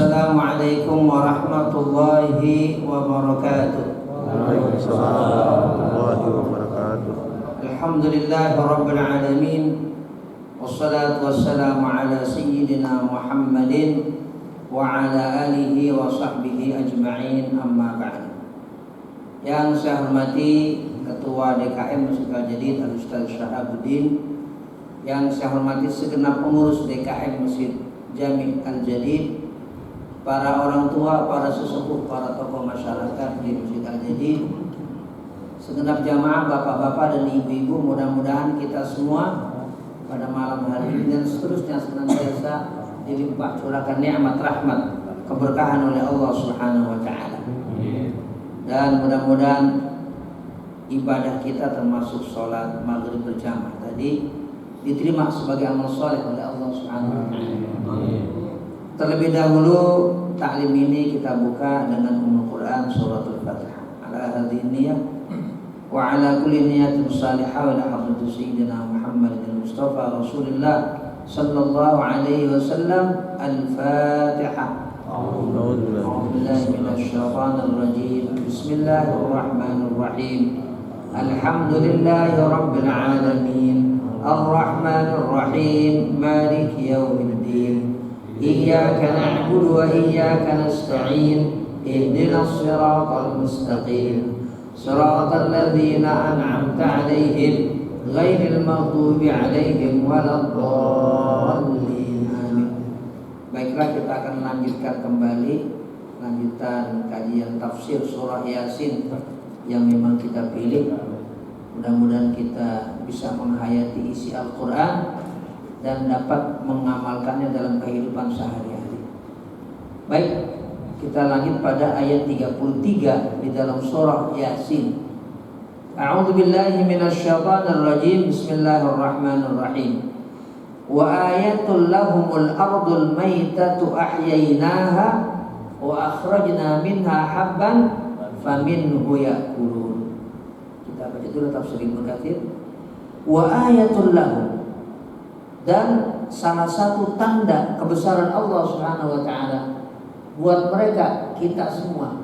Assalamualaikum warahmatullahi wabarakatuh. Waalaikumsalam warahmatullahi wabarakatuh. Alhamdulillahi rabbil alamin. Wassalatu wassalamu ala sayyidina Muhammadin wa ala alihi wa sahbihi ajma'in, amma ba'd. Yang saya hormati Ketua DKM Masjid Al-Jadid Al-Ustaz Syahabuddin, yang saya hormati segenap pengurus DKM Masjid Jami Al-Jadid, para orang tua, para sesepuh, para tokoh masyarakat di Masjid Al-Jadid, segenap jamaah, bapak-bapak dan ibu-ibu, mudah-mudahan kita semua pada malam hari ini dan seterusnya senantiasa dilimpah curahkan nikmat rahmat keberkahan oleh Allah Subhanahu wa taala. Dan mudah-mudahan ibadah kita termasuk sholat maghrib berjamaah tadi diterima sebagai amal soleh oleh Allah Subhanahu wa taala. Terlebih dahulu taklim ini kita buka dengan Ummul Quran suratul Fatihah. Ala hadhihi niyyah wa ala kulli niyatin salihah wa ala hadrati sayyidina Muhammadin Mustafa Rasulullah sallallahu alaihi wasallam. Al-Fatihah. A'udzu billahi minasy syaithanir rajim. Bismillahirrahmanirrahim. Alhamdulillahi rabbil alamin. Ar-Rahmanir Rahim. Maliki yaumiddin. Iyyaka na'budu wa iyyaka nasta'in. Ihdinas siratal mustaqim. Siratal ladzina an'amta 'alaihim ghairil maghdubi 'alaihim waladdallin. Amin. Baiklah, kita akan lanjutkan kembali lanjutan kajian tafsir surah Yasin yang memang kita pilih. Mudah-mudahan kita bisa menghayati isi Al-Quran dan dapat mengamalkannya dalam kehidupan sehari-hari. Baik, kita lanjut pada ayat 33 di dalam surah Yasin. A'udzu billahi minasy syaithanir rajim. Bismillahirrahmanirrahim. Wa ayatul lahumul ardul maitatu ahyainaha wa akhrajna minha habban faminhu ya'kulun. Kita baca dulu tafsir Ibnu Katsir. Wa ayatul lahum, dan salah satu tanda kebesaran Allah Subhanahu wa taala buat mereka, kita semua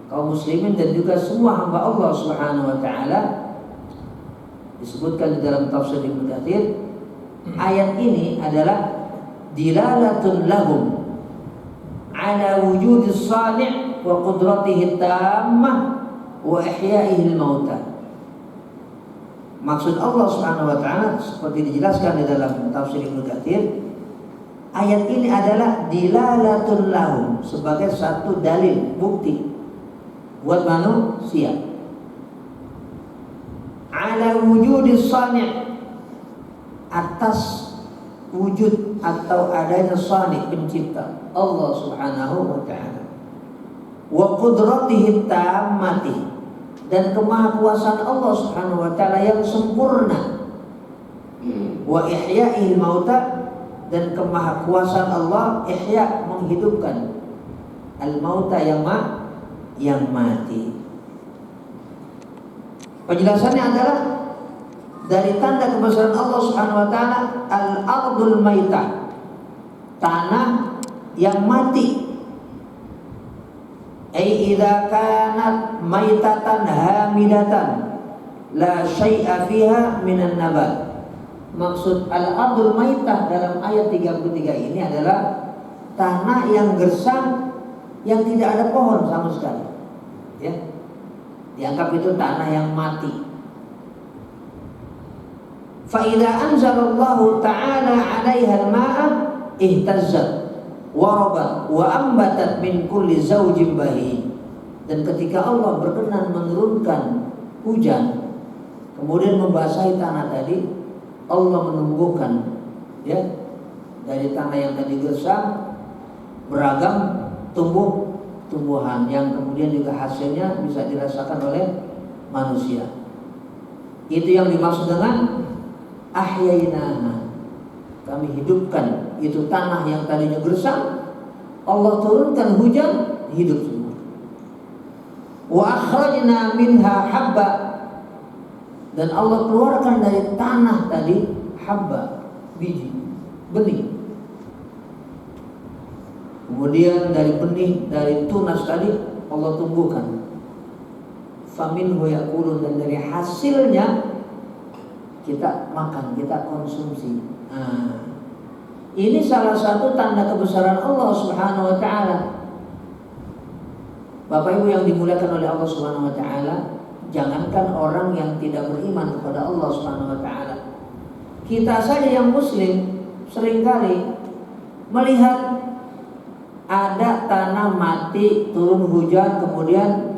kaum muslimin dan juga semua hamba Allah Subhanahu wa taala, disebutkan di dalam tafsir Ibnu Katsir. Ayat ini adalah dilalatun lahum ala wujudis shani' wa qudratihi tammah wa ihya'ihi al-mauta. Maksud Allah Subhanahu wa taala seperti dijelaskan di dalam tafsir Ibnu Katsir, ayat ini adalah dilalatul lahum, sebagai satu dalil, bukti buat manusia ala wujudis shani', atas wujud atau adanya shani', pencipta Allah Subhanahu wa taala, wa qudratihi tammati, dan kemahakuasaan Allah Subhanahu wa taala yang sempurna, wa ihya'il mauta, dan kemahakuasaan Allah ihya, menghidupkan, al mauta yang mati. Penjelasannya adalah dari tanda kebesaran Allah Subhanahu wa taala al ardul maitah, tanah yang mati. Ai idza kanat maitatan hamidatan la syai'a fiha minan nabat. Maksud al-ardul maitah dalam ayat 33 ini adalah tanah yang gersang, yang tidak ada pohon sama sekali. Ya. Dianggap itu tanah yang mati. Fa idza anzalallahu ta'ala 'alaiha al-ma'a ihtazzat warabat wa ambatat min kulli zaujin bahij. Dan ketika Allah berkenan menurunkan hujan, kemudian membasahi tanah tadi, Allah menumbuhkan, ya, dari tanah yang tadi gersang beragam tumbuhan yang kemudian juga hasilnya bisa dirasakan oleh manusia. Itu yang dimaksud dengan ahyainaha, kami hidupkan itu tanah yang tadinya gersang, Allah turunkan hujan, hidup semua. Wa akhrajna minha habba, dan Allah keluarkan dari tanah tadi habba, biji, benih. Kemudian dari benih, dari tunas tadi Allah tumbuhkan. Faminhu yakulun, dan dari hasilnya kita makan, kita konsumsi. Nah, ini salah satu tanda kebesaran Allah Subhanahu wa taala. Bapak Ibu yang dimuliakan oleh Allah Subhanahu wa taala, jangankan orang yang tidak beriman kepada Allah Subhanahu wa taala. Kita saja yang muslim seringkali melihat ada tanah mati, turun hujan, kemudian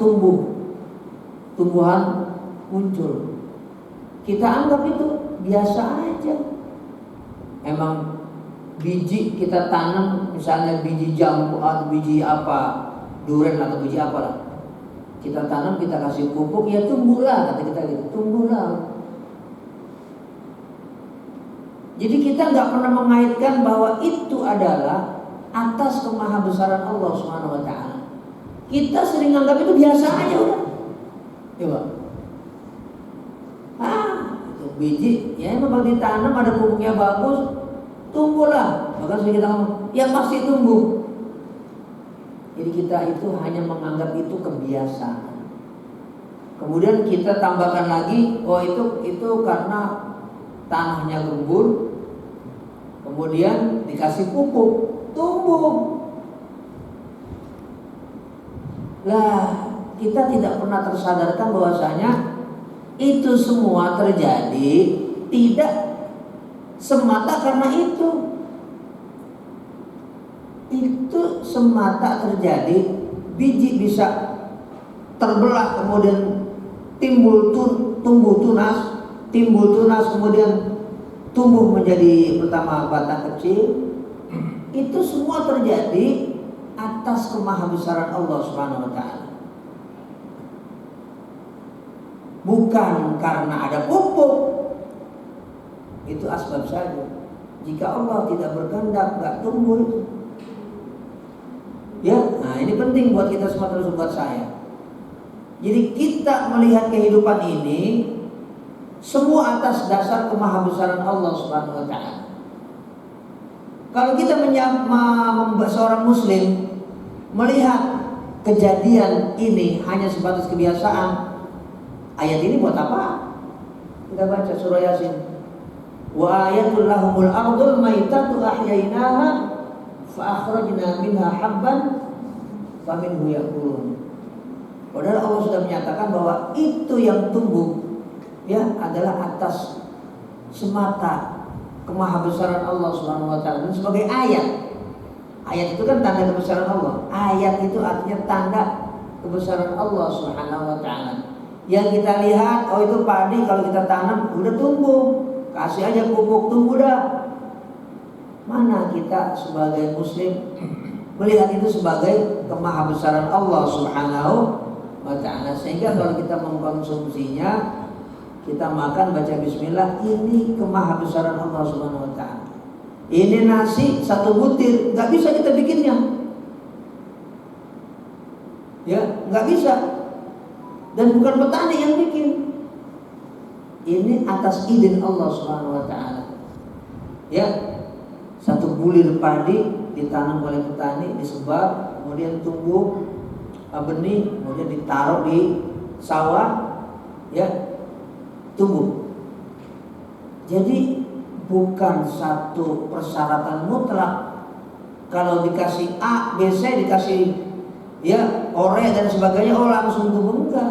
tumbuhan muncul. Kita anggap itu biasa aja. Emang biji kita tanam, misalnya biji jambu atau biji apa, duren atau biji apa lah, kita tanam, kita kasih pupuk, ya tumbuhlah, kata kita gitu, tumbuhlah. Jadi kita nggak pernah mengaitkan bahwa itu adalah atas kemahabesaran Allah Subhanahu wa taala. Kita sering anggap itu biasa aja udah. Coba. Itu biji, ya memang ditanam, ada pupuknya bagus, tumbuhlah. Maka sering kita ngomong, ya pasti tumbuh. Jadi kita itu hanya menganggap itu kebiasaan. Kemudian kita tambahkan lagi, oh itu karena tanahnya gembur, kemudian dikasih pupuk, tumbuh. Lah, kita tidak pernah tersadarkan bahwasanya itu semua terjadi tidak semata karena itu. Itu semata terjadi, biji bisa terbelah, kemudian tumbuh tunas, kemudian tumbuh menjadi pertama batang kecil. Itu semua terjadi atas kemahabesaran Allah Subhanahu wa taala. Bukan karena ada pupuk. Itu asbab saja. Jika Allah tidak berkehendak, enggak tumbuh itu. Ya, nah ini penting buat kita semua, terus buat saya. Jadi kita melihat kehidupan ini semua atas dasar kemahabesaran Allah Subhanahu wa taala. Kalau kita seorang muslim melihat kejadian ini hanya sebatas kebiasaan, ayat ini buat apa? Kita baca surah Yasin. Wa ayatul lahumul ardul maitatu ahyainaha fa akhrajna minha habban faminhu yakulun. Padahal Allah sudah menyatakan bahwa itu yang tumbuh ya adalah atas semata kemahabesaran Allah Subhanahu wa taala, dan sebagai ayat. Ayat itu kan tanda kebesaran Allah. Ayat itu artinya tanda kebesaran Allah Subhanahu wa taala. Yang kita lihat, oh itu padi kalau kita tanam udah tumbuh, kasih aja pupuk tumbuh dah. Mana kita sebagai muslim melihat itu sebagai kemahabesaran Allah Subhanahu wa ta'ala, sehingga kalau kita mengkonsumsinya, kita makan baca bismillah, ini kemahabesaran Allah Subhanahu wa ta'ala. Ini nasi satu butir, nggak bisa kita bikinnya, ya nggak bisa, dan bukan petani yang bikin. Ini atas izin Allah Subhanahu wa ta'ala. Ya, satu bulir padi ditanam oleh petani, disebar, kemudian tumbuh benih, kemudian ditaruh di sawah, ya tumbuh. Jadi bukan satu persyaratan mutlak. Kalau dikasih A, B, C, dikasih ya ore dan sebagainya, oh langsung tumbuh, enggak.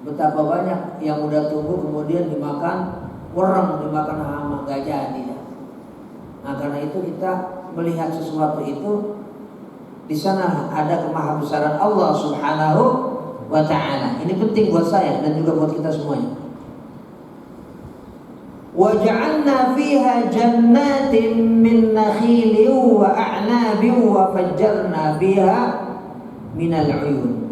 Betapa banyak yang udah tumbuh kemudian dimakan worm, dimakan hama, enggak jadi. Nah, karena itu kita melihat sesuatu itu, di sana ada kemahabesaran Allah Subhanahu wa ta'ala. Ini penting buat saya dan juga buat kita semuanya. Wa ja'alna fiha jannatin min nakhilin wa a'nabin wa fajjarna fiha minal 'uyun.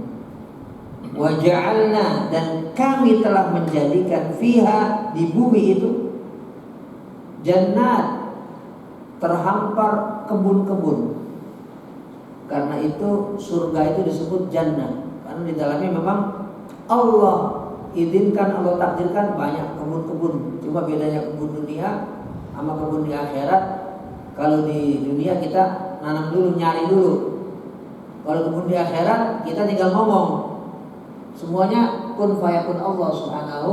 Wa ja'alna, dan kami telah menjadikan fiha, di bumi itu, jannat, terhampar kebun-kebun. Karena itu surga itu disebut jannah, karena di dalamnya memang Allah izinkan, Allah takdirkan banyak kebun-kebun. Cuma bedanya kebun dunia sama kebun di akhirat, kalau di dunia kita nanam dulu, nyari dulu. Kalau kemudian di akhirat kita tinggal ngomong. Semuanya kun fayakun Allah Subhanahu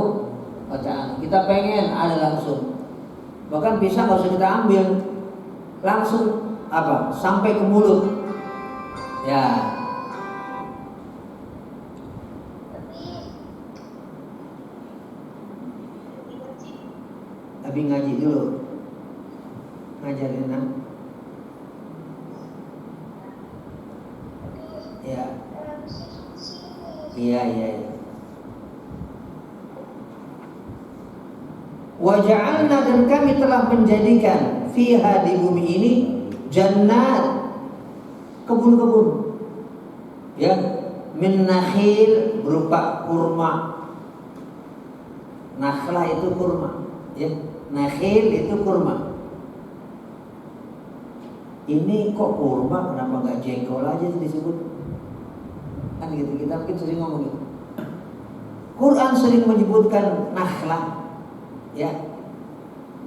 wa ta'ala. Kita pengen ada langsung. Bahkan bisa nggak usah kita ambil, langsung sampai ke mulut. Ya. Tapi ngaji dulu, ngajarin nak. Ya. Iya. Waja'alna, dan kami telah menjadikan fiha, di bumi ini, jannat, kebun-kebun, ya, min nakhil, berupa kurma. Nakhlah itu kurma, ya, nakhil itu kurma. Ini kok kurma, kenapa nggak jengkol aja disebut? Kan gitu, kita mungkin sering ngomong gitu. Quran sering menyebutkan nakhlah. Ya,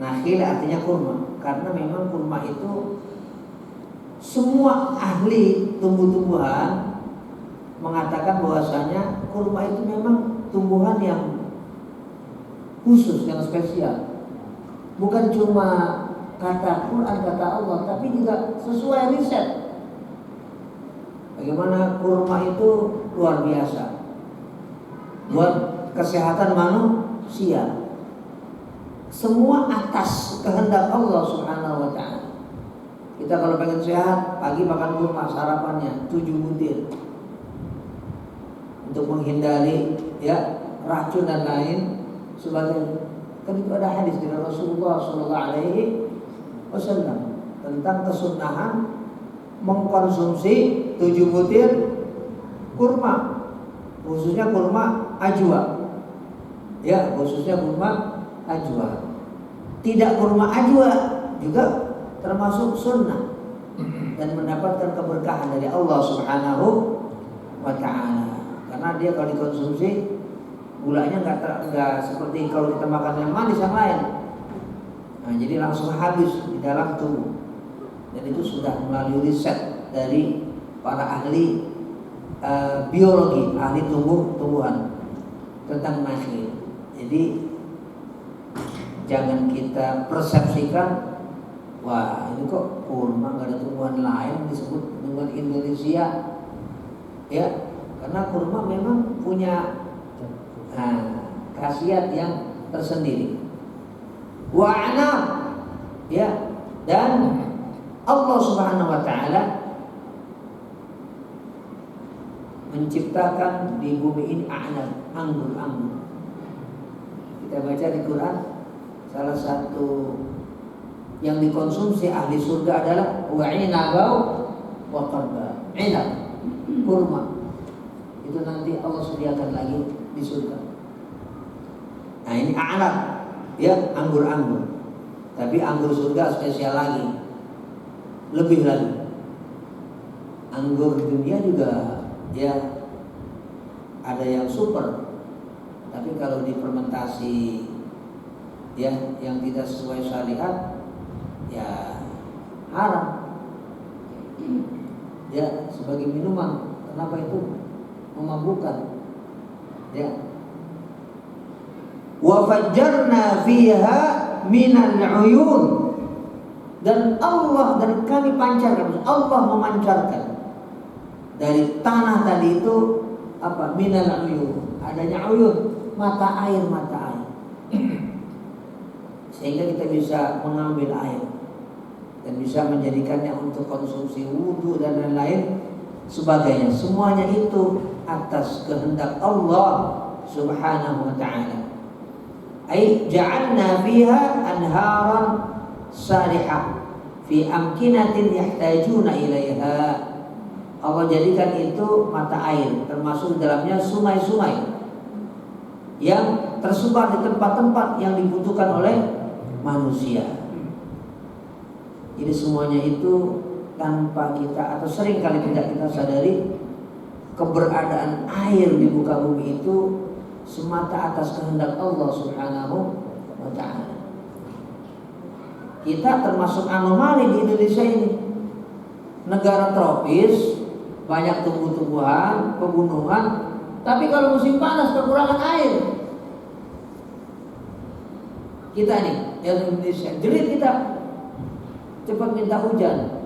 nakhil artinya kurma, karena memang kurma itu semua ahli tumbuh-tumbuhan mengatakan bahwasanya kurma itu memang tumbuhan yang khusus, yang spesial. Bukan cuma kata Quran, kata Allah, tapi juga sesuai riset. Bagaimana kurma itu luar biasa buat kesehatan manusia. Semua atas kehendak Allah Subhanahu wa ta'ala. Kita kalau pengen sehat, pagi makan kurma, sarapannya 7 butir. Untuk menghindari ya racun dan lain sebagainya. Kan itu ada hadis dari Rasulullah sallallahu alaihi wasallam tentang kesunahan mengkonsumsi 7 butir kurma, khususnya kurma ajwa. Ya, khususnya kurma ajwa. Tidak kurma ajwa juga termasuk sunnah dan mendapatkan keberkahan dari Allah Subhanahu wa ta'ala. Karena dia kalau dikonsumsi gulanya enggak seperti kalau kita makan yang manis yang lain. Nah, jadi langsung habis di dalam tubuh. Dan itu sudah melalui riset dari para ahli biologi, ahli tumbuhan tentang nakhil. Jadi jangan kita persepsikan, wah ini kok kurma, nggak ada tumbuhan lain disebut tumbuhan Indonesia, ya, karena kurma memang punya khasiat yang tersendiri. Wa'anam, ya, dan Allah Subhanahu wa ta'ala menciptakan di bumi ini a'nab, anggur. Kita baca di Quran, salah satu yang dikonsumsi ahli surga adalah wa'inabau wa qarba. Inab, kurma. Itu nanti Allah sediakan lagi di surga. Nah, ini a'nab, ya, anggur. Tapi anggur surga spesial lagi. Lebih lagi. Anggur dunia juga ya ada yang super. Tapi kalau difermentasi ya yang tidak sesuai syariat ya haram. Ya, sebagai minuman. Kenapa itu? Memabukkan. Ya. Wa fajjarna fiha minal uyun, dan Allah, dan kami pancarkan, Allah memancarkan dari tanah tadi itu minal uyun, adanya uyun, mata air sehingga kita bisa mengambil air dan bisa menjadikannya untuk konsumsi wudu dan lain-lain sebagainya. Semuanya itu atas kehendak Allah Subhanahu wa ta'ala. Ai ja'alna fiha anharan sarihah fi amkinatin yahtajuna ilaiha. Allah jadikan itu mata air, termasuk dalamnya sungai-sungai yang tersebar di tempat-tempat yang dibutuhkan oleh manusia. Jadi semuanya itu tanpa kita atau sering kali tidak kita sadari, keberadaan air di muka bumi itu semata atas kehendak Allah Subhanahu wa ta'ala. Kita termasuk anomali di Indonesia ini. negara tropis, banyak tumbuh-tumbuhan, pegunungan, tapi kalau musim panas kekurangan air. Kita nih, yang Indonesia, jerit kita, cepat minta hujan.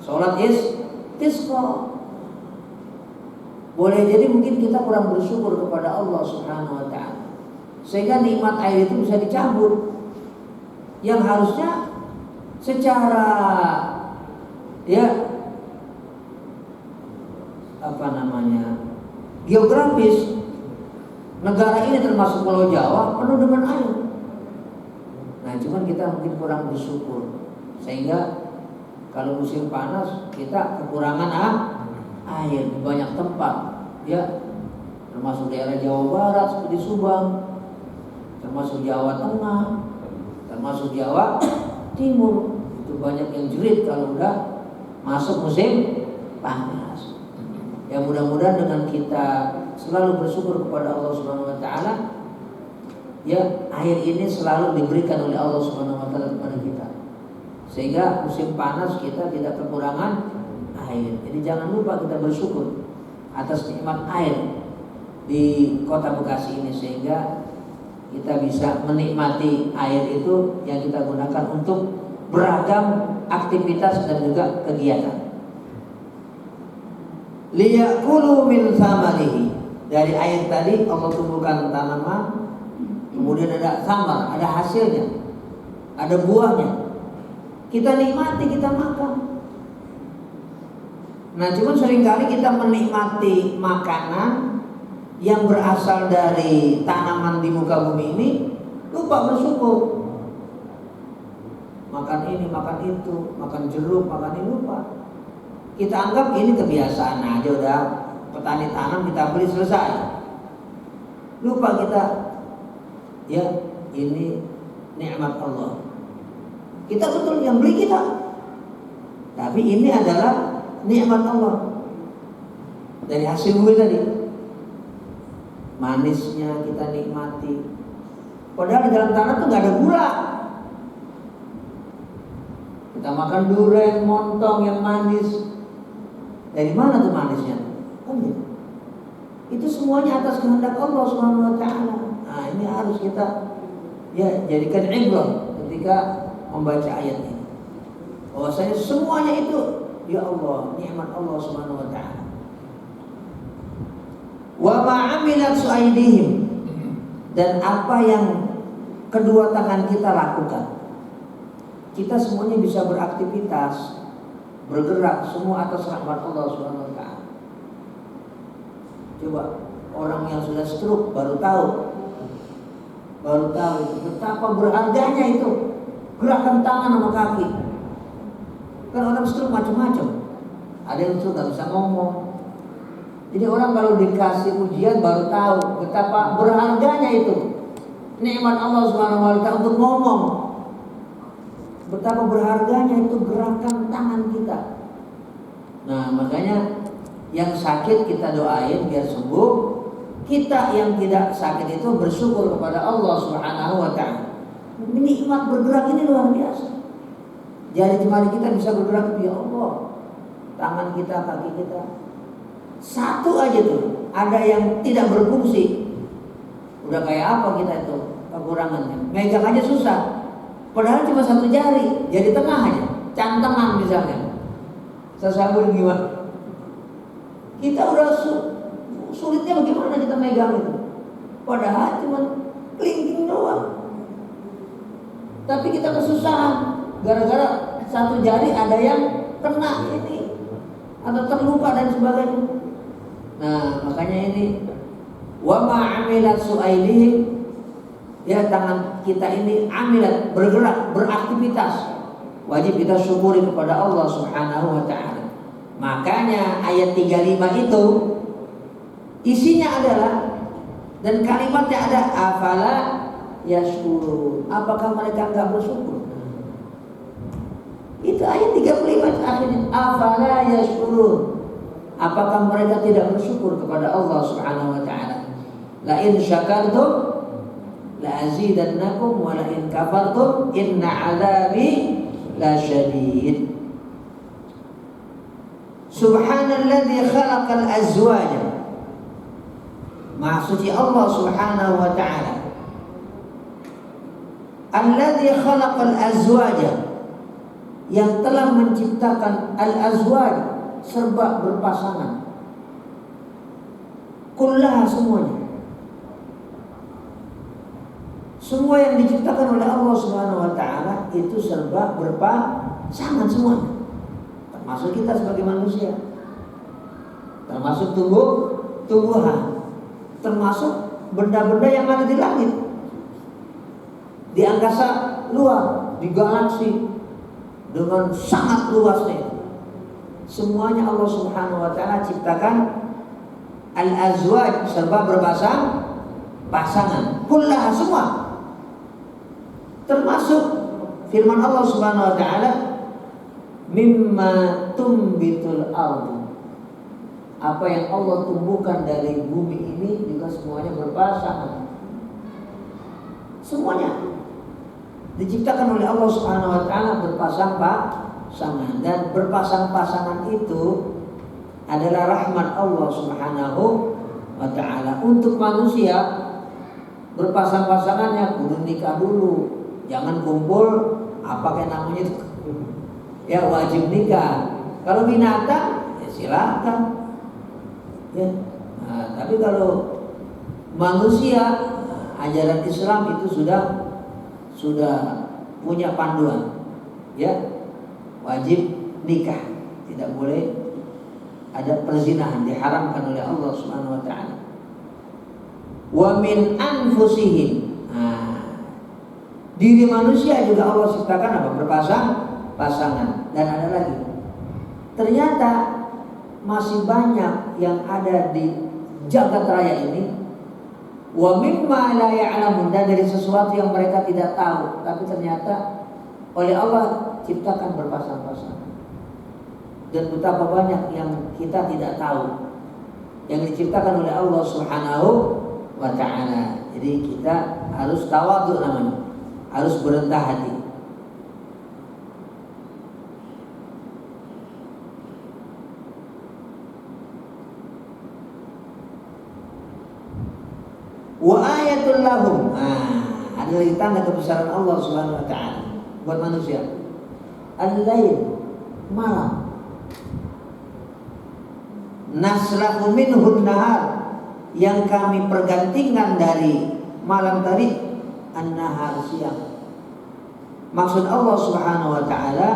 Sholat istisqa. Boleh jadi mungkin kita kurang bersyukur kepada Allah Subhanahu wa ta'ala, sehingga nikmat air itu bisa dicabut. Yang harusnya secara geografis, negara ini termasuk Pulau Jawa penuh dengan air. Nah, cuman kita mungkin kurang bersyukur, sehingga kalau musim panas kita kekurangan air di banyak tempat, termasuk daerah Jawa Barat seperti Subang, termasuk Jawa Tengah, termasuk Jawa Timur. Itu banyak yang jerit kalau udah masuk musim panas. Ya, mudah-mudahan dengan kita selalu bersyukur kepada Allah Subhanahu wa ta'ala, air ini selalu diberikan oleh Allah Subhanahu wa ta'ala kepada kita, sehingga musim panas kita tidak kekurangan air. Jadi jangan lupa kita bersyukur atas nikmat air di Kota Bekasi ini, sehingga kita bisa menikmati air itu yang kita gunakan untuk beragam aktivitas dan juga kegiatan. Liyakulu min samarihi. Dari air tadi Allah tumbuhkan tanaman, kemudian ada samar, ada hasilnya, ada buahnya. Kita nikmati, kita makan. Nah, cuma seringkali kita menikmati makanan yang berasal dari tanaman di muka bumi ini, lupa bersyukur. Makan ini, makan itu, makan jeruk, makan ini, lupa. Kita anggap ini kebiasaan aja, udah petani tanam kita beli selesai. Lupa kita, ini nikmat Allah. Kita betul yang beli kita, tapi ini adalah nikmat Allah dari hasil bumi tadi. Manisnya kita nikmati, padahal di dalam tanah tuh nggak ada gula. Kita makan durian, montong yang manis. Dari mana tuh manisnya? Itu semuanya atas kehendak Allah Subhanahu wa ta'ala. Nah, ini harus kita jadikan ibrah ketika membaca ayat ini. Bahwasanya semuanya itu Allah, nikmat Allah Subhanahu wa ta'ala. Wa ma'amilat su'aidihim, dan apa yang kedua tangan kita lakukan. Kita semuanya bisa beraktivitas, bergerak, semua atas rahmat Allah Subhanahu wa ta'ala. Coba orang yang sudah stroke baru tahu betapa berharganya itu gerakan tangan sama kaki. Kan orang stroke macam-macam. Ada yang stroke nggak bisa ngomong. Jadi orang kalau dikasih ujian baru tahu betapa berharganya itu nikmat Allah Subhanahu wa ta'ala untuk ngomong. Betapa berharganya itu gerakan tangan kita. Nah, makanya yang sakit kita doain biar sembuh. Kita yang tidak sakit itu bersyukur kepada Allah Subhanahu wa ta'ala. Nikmat bergerak ini luar biasa. Jari jemari kita bisa bergerak, ya Allah. Tangan kita, kaki kita. Satu aja tuh, ada yang tidak berfungsi. Udah kayak apa kita itu kekurangannya. Megang aja susah. Padahal cuma satu jari, jadi tengah aja, cantengan misalnya. Sesabur gimana? Kita udah sulitnya bagaimana kita megang itu. Padahal cuma kelingking doang. Tapi kita kesusahan gara-gara satu jari ada yang kena ini atau terluka dan sebagainya. Nah, makanya ini wa ma'amilat su'ailihim, tangan kita ini amilat, bergerak, beraktivitas. Wajib kita syukuri kepada Allah Subhanahu wa ta'ala. Makanya ayat 35 itu isinya adalah, dan kalimatnya ada, afala yashkurun. Apakah mereka enggak bersyukur? Itu ayat 35 akhirnya, afala yashkurun. Apakah mereka tidak bersyukur kepada Allah Subhanahu wa ta'ala? La in syakartum la azidannakum wa la in kafartum inna 'adzabi la syadid. Subhanalladzi khalaqal azwaja. Maha suci Allah Subhanahu wa ta'ala. Alladzi khalaqal azwaja, yang telah menciptakan al-azwaj, serba berpasangan. Kullaha, semuanya. Semua yang diciptakan oleh Allah Subhanahu wa ta'ala itu serba berpasangan semuanya. Termasuk kita sebagai manusia, termasuk tumbuhan, termasuk benda-benda yang ada di langit, di angkasa luar, di galaksi dengan sangat luasnya. Semuanya Allah Subhanahu wa ta'ala ciptakan al-azwaj, serba pasangan. Kullaha, semua. Termasuk firman Allah Subhanahu wa ta'ala, mimma tumbitul ardu. Apa yang Allah tumbuhkan dari bumi ini juga semuanya berpasangan. Semuanya diciptakan oleh Allah Subhanahu wa ta'ala berpasang-pasangan. Dan berpasang-pasangan itu adalah rahmat Allah Subhanahu wa ta'ala untuk manusia. Berpasang-pasangannya kudu nikah dulu, jangan kumpul apa kayak namanya itu, ya wajib nikah. Kalau binatang ya silakan ya. Nah, tapi kalau manusia, ajaran Islam itu sudah punya panduan, ya, wajib nikah, tidak boleh ada perzinahan, diharamkan oleh Allah Subhanahu wa ta'ala. Wa min anfusihim. Nah, diri manusia juga Allah ciptakan apa? Pasangan. Dan ada lagi, ternyata masih banyak yang ada di jagat raya ini. Wa mimma la ya'lamun, dan dari sesuatu yang mereka tidak tahu, tapi ternyata oleh Allah ciptakan berpasang-pasangan. Dan betapa banyak yang kita tidak tahu yang diciptakan oleh Allah Subhanahu wa ta'ala. Jadi kita harus tawadhu namanya, harus berendah hati. Wa ayatul lahum. Ada lagi tanda kebesaran Allah Subhanahu wa ta'ala buat manusia. Al-lail, malam. Naslahu minhun nahar, yang kami pergantikan dari malam tadi an-nahar, siang. Maksud Allah Subhanahu wa ta'ala,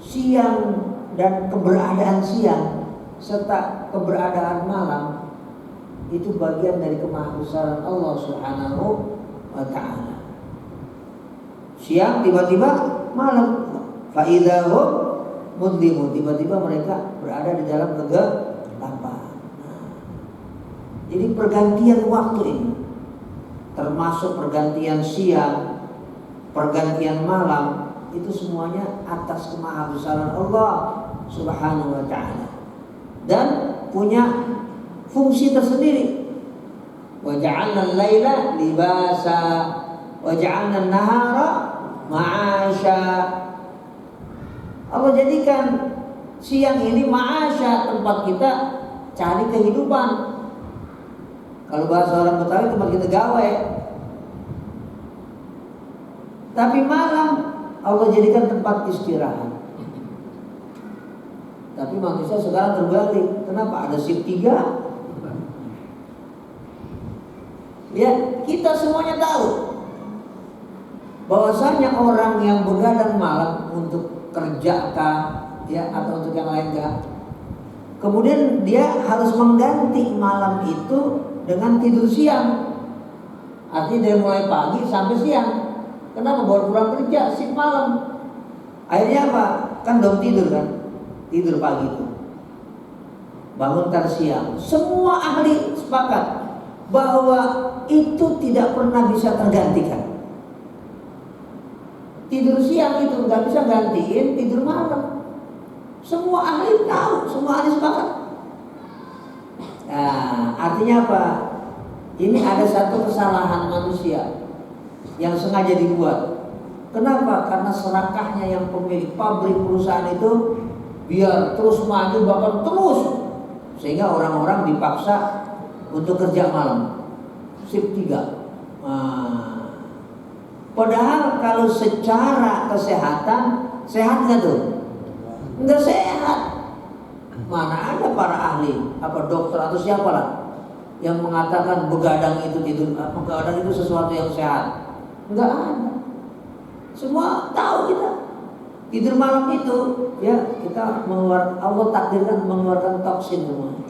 siang dan keberadaan siang serta keberadaan malam itu bagian dari kemahabesaran Allah Subhanahu wa ta'ala. Siang tiba-tiba malam, fa idzahum mudlimun, tiba-tiba mereka berada di dalam kegelapan. Jadi pergantian waktu ini, termasuk pergantian siang, pergantian malam, itu semuanya atas kemahabesaran Allah Subhanahu wa ta'ala, dan punya fungsi tersendiri. Wa ja'alna al-laila libasa wa ja'alna an-nahara ma'asha. Allah jadikan siang ini ma'asha, tempat kita cari kehidupan. Kalau bahasa orang Betawi, tempat kita gawe. Tapi malam Allah jadikan tempat istirahat. Tapi manusia sekarang terbalik. Kenapa? Ada shift 3. Ya, kita semuanya tahu bahwasanya orang yang begadang malam untuk kerja ya, atau untuk yang lain kemudian dia harus mengganti malam itu dengan tidur siang. Artinya dari mulai pagi sampai siang. Kenapa? Baru pulang kerja shift malam. Akhirnya apa? Kan belum tidur kan? Tidur pagi itu, bangun tar siang. Semua ahli sepakat bahwa itu tidak pernah bisa tergantikan. Tidur siang itu nggak bisa gantiin tidur malam. Semua ahli tahu, semua ahli sepakat. Nah, artinya apa? Ini ada satu kesalahan manusia yang sengaja dibuat. Kenapa? Karena serakahnya yang pemilik pabrik perusahaan itu biar terus maju bahkan terus, sehingga orang-orang dipaksa untuk kerja malam shift 3. Padahal kalau secara kesehatan sehat nggak tuh? Nggak sehat. Mana ada para ahli, apa dokter atau siapa lah yang mengatakan begadang itu begadang itu sesuatu yang sehat? Nggak ada. Semua tahu kita tidur malam itu ya kita mengeluarkan, Allah takdirkan mengeluarkan toksin semua.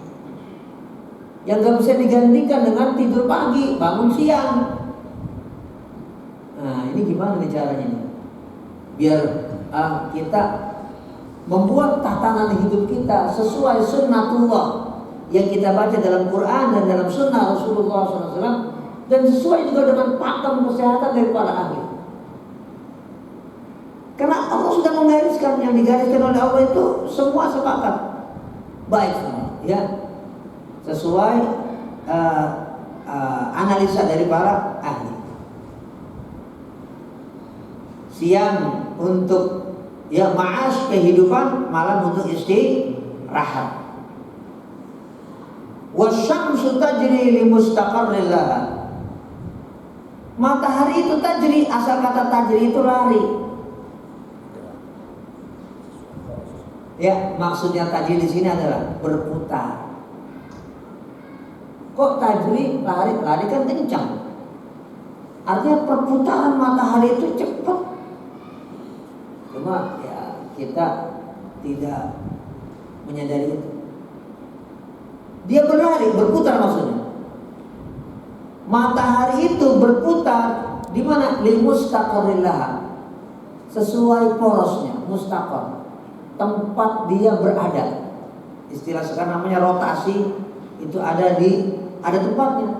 Yang nggak bisa digantikan dengan tidur pagi, bangun siang. Nah ini gimana nih caranya? Biar kita membuat tatanan hidup kita sesuai sunnatullah yang kita baca dalam Quran dan dalam sunnah Rasulullah SAW, dan sesuai juga dengan pakem kesehatan dari para ahli. Karena Allah sudah menggariskan, yang digariskan oleh Allah itu semua sepakat baik semua, ya sesuai analisa dari para ahli. Siang untuk ya ma'ash kehidupan, malam untuk istirahat. Wasyamsu tajri li mustaqarril laha. Matahari itu tajri, asal kata tajri itu lari. Ya, maksudnya tajri di sini adalah berputar. Kok tajri lari? Lari kan kencang. Artinya perputaran matahari itu cepat. Cuma ya kita tidak menyadari itu. Dia berlari, berputar maksudnya. Matahari itu berputar di mana? Lil mustaqarril laha. Sesuai porosnya, mustaqar. Tempat dia berada. Istilah sekarang namanya rotasi, itu ada tempatnya.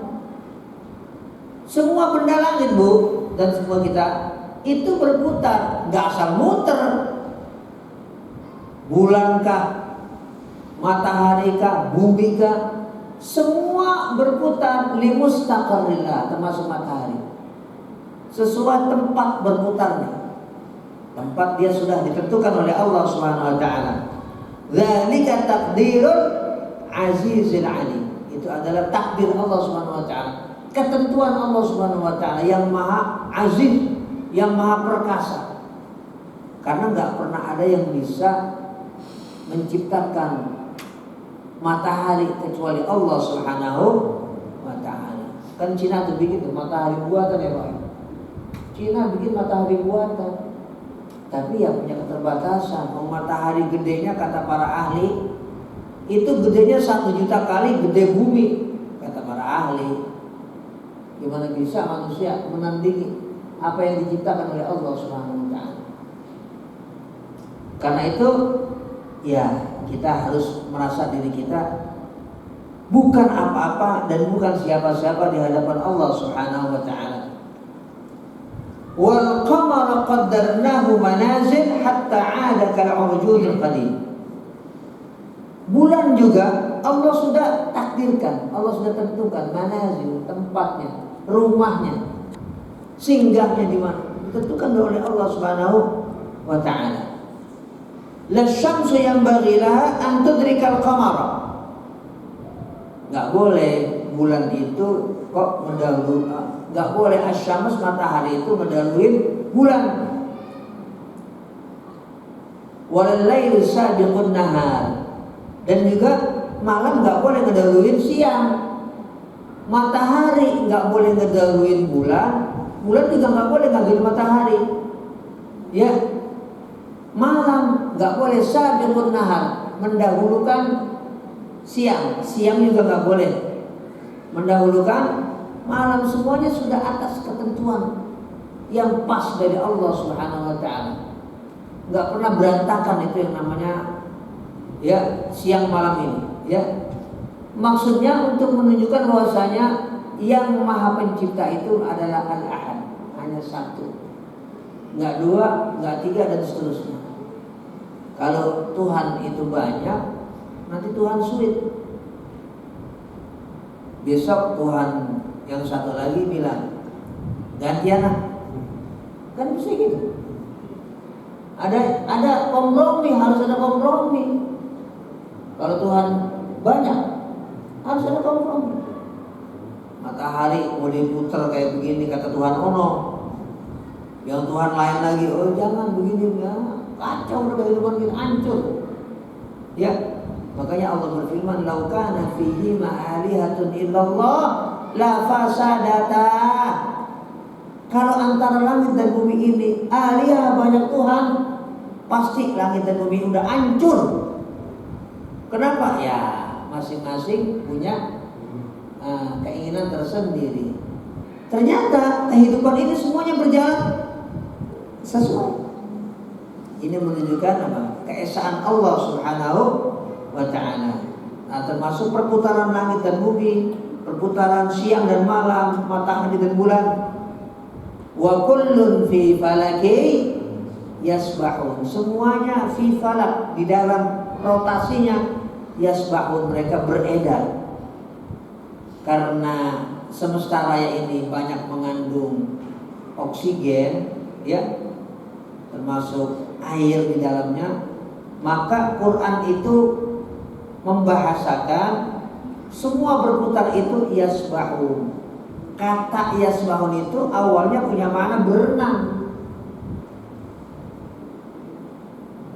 Semua benda langit, Bu, dan semua kita itu berputar, nggak asal muter. Bulankah, mataharikah, bumikah, semua berputar limustaqarrillah, termasuk matahari. Sesuai tempat berputarnya. Tempat dia sudah ditentukan oleh Allah Subhanahu wa taala. Dzalika taqdirul azizil alim. Itu adalah takdir Allah Subhanahu wa taala. Ketentuan Allah Subhanahu wa taala yang maha aziz, yang maha perkasa. Karena nggak pernah ada yang bisa menciptakan matahari kecuali Allah Subhanahu wa taala. Kan Cina tuh bikin tuh matahari buatan ya Pak. Cina bikin matahari buatan. Tapi ya punya keterbatasan. Matahari gedenya kata para ahli itu gedenya 1 juta kali gede bumi, kata para ahli. Gimana bisa manusia menandingi apa yang diciptakan oleh Allah Subhanahu wa taala? Karena itu ya kita harus merasa diri kita bukan apa-apa dan bukan siapa-siapa di hadapan Allah Subhanahu wa taala. Wal qamara qaddarnahu manazil hatta 'ada kal 'urjunil qadim. Bulan juga Allah sudah takdirkan, Allah sudah tentukan manazil, tempatnya, rumahnya, singgahnya di mana, ditentukan oleh Allah Subhanahu wa taala. La syamsu yanbaghi laha an tudrikal qamara. Enggak boleh bulan itu kok mendahului, enggak boleh asyams matahari itu mendahului bulan. Wal lailu sabiqun nahar. Dan juga malam enggak boleh ngedahuluin siang. Matahari enggak boleh ngedahuluin bulan, bulan juga enggak boleh ngedahuluin matahari. Ya. Malam enggak boleh sabiqun nahar, mendahulukan siang, siang juga nggak boleh mendahulukan malam. Semuanya sudah atas ketentuan yang pas dari Allah Subhanahu wa taala. Nggak pernah berantakan itu yang namanya ya siang malam ini, ya. Maksudnya untuk menunjukkan bahwasanya yang Maha Pencipta itu adalah Al-Ahad, hanya satu. Nggak dua, nggak tiga dan seterusnya. Kalau Tuhan itu banyak, nanti Tuhan sulit. Besok Tuhan yang satu lagi bilang gantian lah, kan bisa gitu. Ada kompromi, harus ada kompromi. Kalau Tuhan banyak, harus ada kompromi. Matahari mau diputar kayak begini kata Tuhan, oh no. Yang Tuhan lain lagi, oh jangan begini ya. Kacau udah kehidupan kita, hancur. Ya, makanya Allah berfirman, "Lau kana fihi ma'alihatun illallah la fasadata." Kalau antara langit dan bumi ini alihah banyak Tuhan, pasti langit dan bumi udah hancur. Kenapa? Ya, masing-masing punya keinginan tersendiri. Ternyata kehidupan ini semuanya berjalan sesuai. Ini menunjukkan apa? Keesaan Allah Subhanahu wa ta'ala. Nah, termasuk perputaran langit dan bumi, perputaran siang dan malam, matahari dan bulan. Wa kullun fi falaki yasbahun. Semuanya fi falak, di dalam rotasinya yasbahun, mereka beredar. Karena semesta raya ini banyak mengandung oksigen, ya, termasuk air di dalamnya, maka Quran itu membahasakan semua berputar itu yasbahun. Kata yasbahun itu awalnya punya makna berenang.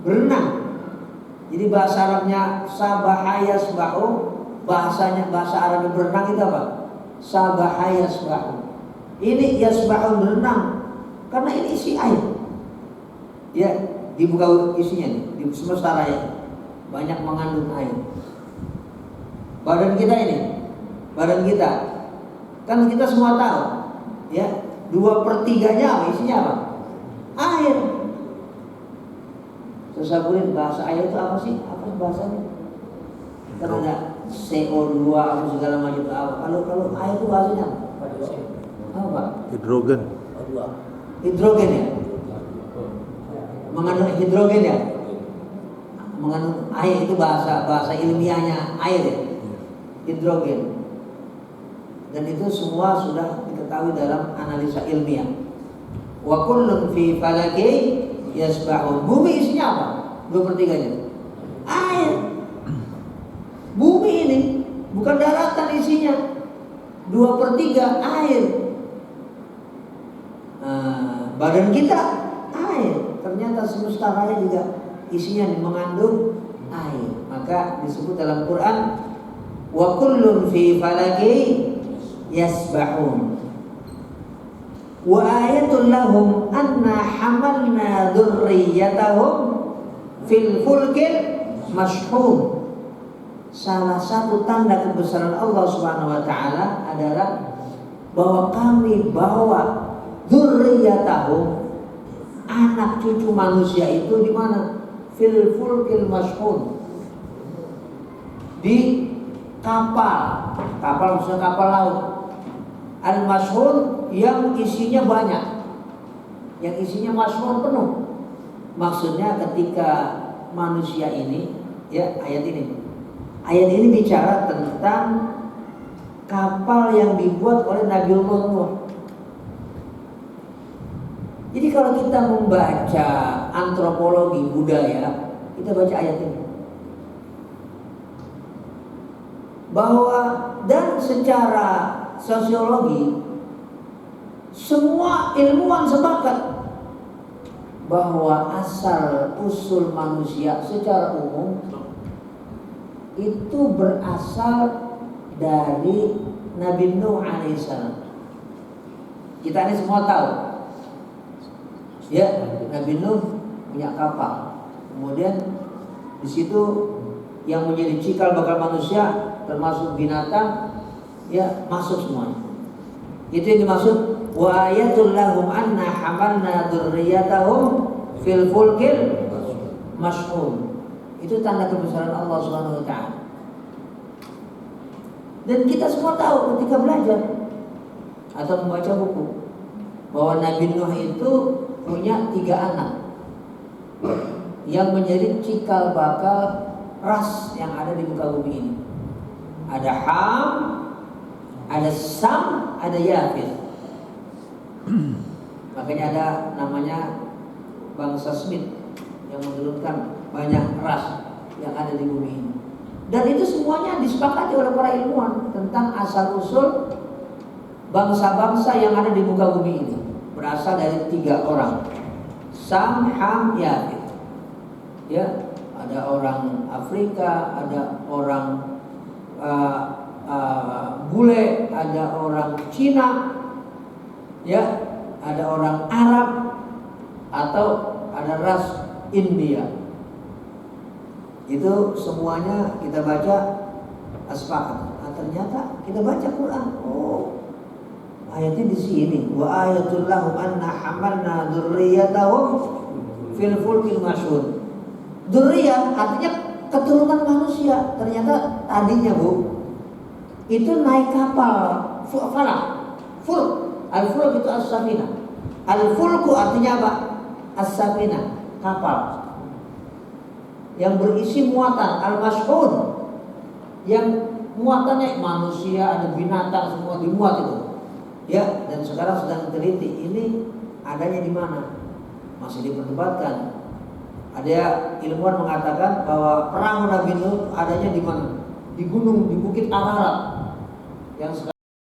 Berenang. Jadi bahasa Arabnya sabaha yasbahu. Bahasa Arab berenang itu apa? Sabaha yasbahu. Ini yasbahu berenang karena ini isi air. Ya, dibuka isinya nih, di semesta raya banyak mengandung air. Badan kita kan kita semua tahu, ya, 2/3 isinya apa? Air. Sesaburin bahasa air itu apa sih? Apa bahasanya? Kan ada CO2 apa segala macam apa. Kalau air itu bahasanya apa? Hidrogen. Hidrogen ya. Mengandung hidrogen ya. Mengandung air itu bahasa ilmiahnya air ya. Hidrogen. Dan itu semua sudah diketahui dalam analisa ilmiah. Wa kullun fi falaki yasbahun. Bumi isinya apa? 2/3-nya air. Bumi ini bukan daratan isinya, 2/3 air. Badan kita air. Ternyata semesta raya juga isinya mengandung air. Maka disebut dalam Quran, wa kullun fi falaki yasbahun. Wa ayatul lahum anna hamalna dzurriyyatahum fil fulkil mashhun. Salah satu tanda kebesaran Allah Subhanahu wa taala adalah bahwa kami bawa dzurriyyatahum, anak cucu manusia itu di mana? Fil fulkil mashhun. Di kapal maksudnya kapal laut. Al-mashhun yang isinya banyak. Yang isinya mashhun penuh. Maksudnya ketika manusia ini, ya, ayat ini bicara tentang kapal yang dibuat oleh Nabiullah Nuh. Jadi kalau kita membaca antropologi budaya, kita baca ayat ini. Bahwa dan secara sosiologi semua ilmuwan sepakat bahwa asal usul manusia secara umum itu berasal dari Nabi Nuh alaihissalam. Kita ini semua tahu, ya, Nabi Nuh punya kapal. Kemudian di situ yang menjadi cikal bakal manusia termasuk binatang, ya, masuk semuanya. Itu yang dimaksud wa ayatul lahum anna hamalna dzurriyyatahum fil fulkil mashhun. Itu tanda kebesaran Allah Subhanahu wa taala. Dan kita semua tahu ketika belajar atau membaca buku bahwa Nabi Nuh itu punya 3 anak yang menjadi cikal bakal ras yang ada di muka bumi ini. Ada Ham, ada Sam, ada Yafith. Makanya ada namanya bangsa Smith. yang menurunkan banyak ras yang ada di bumi ini. Dan itu semuanya disepakati oleh para ilmuwan tentang asal usul bangsa-bangsa yang ada di muka bumi ini. Berasal dari 3 orang, Sam, Ham, Yafit. Ya, ada orang Afrika, ada orang bule, ada orang Cina, ya, ada orang Arab, atau ada ras India. Itu semuanya kita baca sepakat. Nah, ternyata kita baca Quran, oh, ayatnya di sini. Wa ayatul lahum anna hamalna dzurriyyatahum fil fulkil mashhur. Dzurriyyah artinya keturunan manusia. Ternyata tadinya, Bu, itu naik kapal fulk. Al-fulk itu as-safinah. Al-fulku artinya apa? As-safinah, kapal yang berisi muatan. Al-mashhun, yang muatannya manusia, ada binatang, semua dimuat itu. Ya, dan sekarang sedang teliti ini adanya di mana? Masih diperdebatkan. Ada ilmuwan mengatakan bahwa perahu Nabi Nuh adanya di mana? Di gunung, di Bukit Ararat yang sekarang